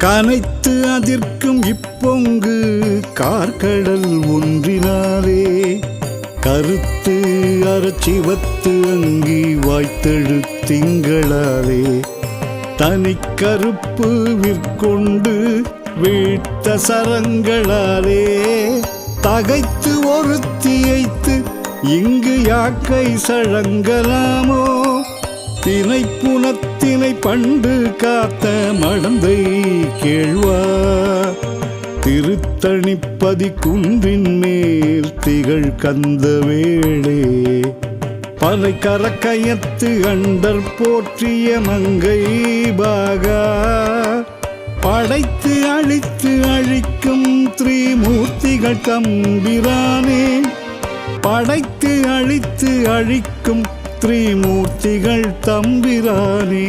கனைத்து அதிர்க்கும் இப்பொங்கு கார்கடல் ஒன்றினாலே கருத்து அறச்சிவத்து அங்கி வாய்த்தெழு திங்களாலே தனி கருப்பு விற்கொண்டு வீழ்த்த சரங்களாலே தகைத்து ஒருத்தியைத்து இங்கு யாக்கை சழங்கலாமோ தினை புனத்தினை பண்டு காத்த மடந்தை கேழ்வா திருத்தணிப்பதி குன்றின் மேல் திகழ் கந்த வேளே பலை கரக்கயத்து அண்டர் போற்றிய மங்கை பாகா படைத்து அழித்து அழிக்கும் திரிமூர்த்திகள் தம்பிரானே படைத்து அழித்து அழிக்கும் திரிமூர்த்திகள் தம்பிரானே